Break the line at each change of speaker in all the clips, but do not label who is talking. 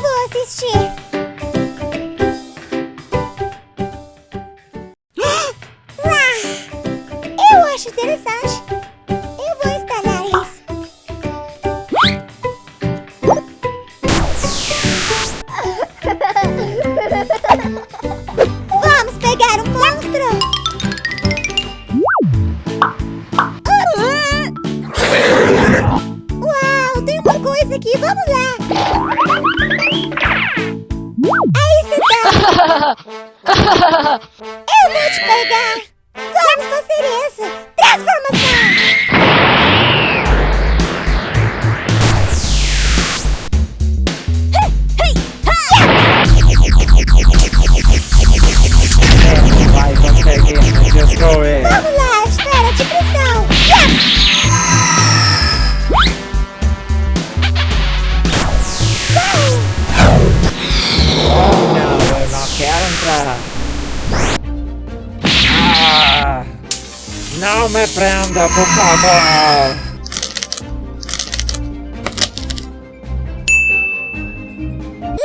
vou assistir. Eu acho interessante. Eu vou instalar isso. Vamos pegar um monstro. Uau, tem uma coisa aqui. Vamos lá. Aí você tá. Eu vou te pegar. Vamos fazer isso. Transformação.
Vai conseguir me destruir.
Vamos lá, esfera de cristal.
Oh, não, eu não quero entrar. Ah, não me prenda, por favor.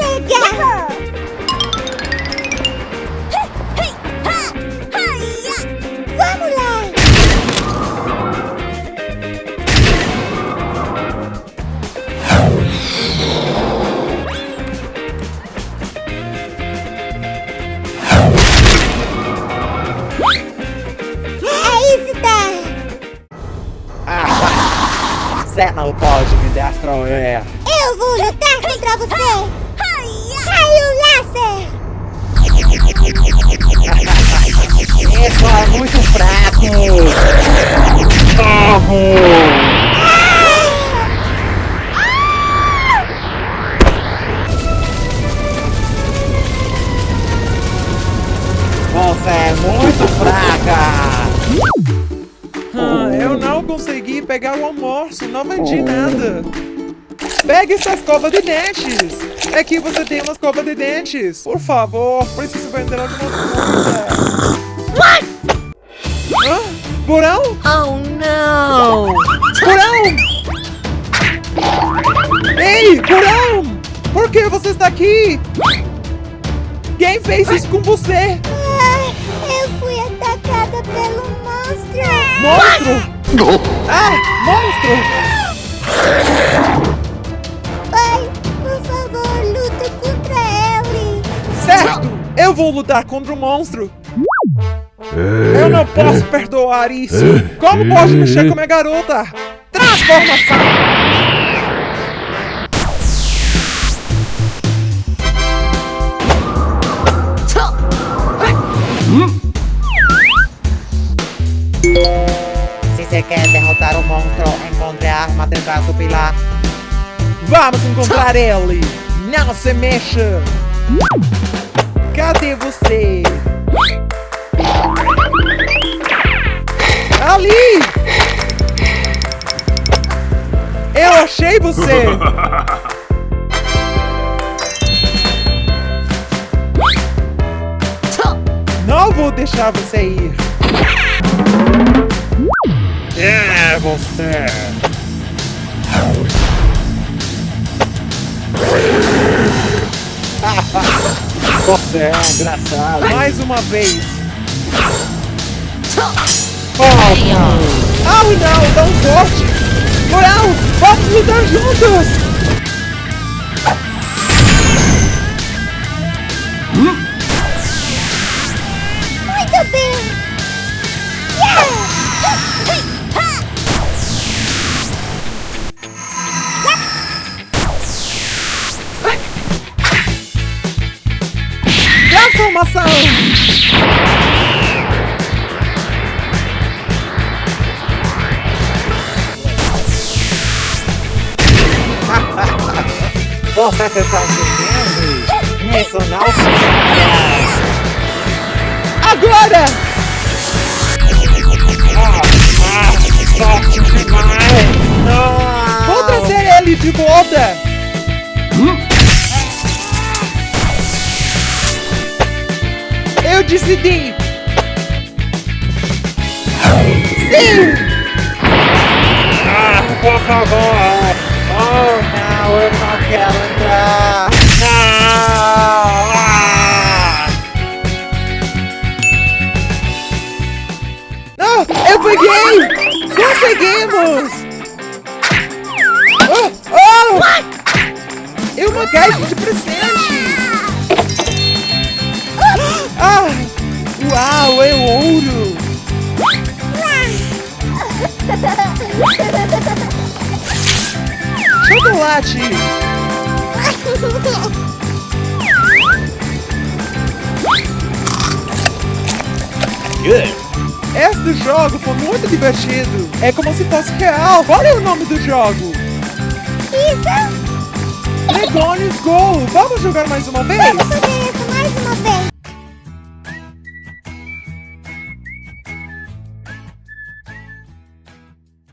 Legal. Vamos lá. Aí está.
Você não pode me destruir.
Eu vou lutar contra você. Raio laser.
Isso é muito fraco. Você é muito fraca.
Eu não consegui pegar o almoço, não vendi nada. Pegue essa escova de dentes. Aqui você tem uma escova de dentes. Por favor, preciso vender alguma coisa. Hã? Boram?
Oh, não.
Boram! Ei, Boram! Por que você está aqui? Quem fez isso com você?
Eu fui atacada pelo monstro.
Monstro? Ah, monstro!
Pai, por favor, luta contra ele.
Certo! Eu vou lutar contra o monstro! Eu não posso perdoar isso! Como pode mexer com minha garota? Transformação!
Se você quer derrotar o monstro, encontre a arma atrás do pilar.
Vamos encontrar ele! Não se mexa! Cadê você? Ali! Eu achei você! Não vou deixar você ir!
É você. Você é engraçado.
Mais uma vez!
Oh,
Ah, não! Tão forte! Boram! Vamos lutar juntos!
Muito bem.
Transformação!
Vocês estão entendendo? Isso não funcionará.
Agora!
Forte demais. Não.
Vou trazer ele de volta! Eu decidi! Sim!
Por favor. Oh, não, eu não quero entrar. Não.
chocolate. Este jogo foi muito divertido. É como se fosse real. Qual é o nome do jogo?
Isso!
Dragões Go. Vamos jogar mais uma vez?
Vamos fazer isso mais uma vez!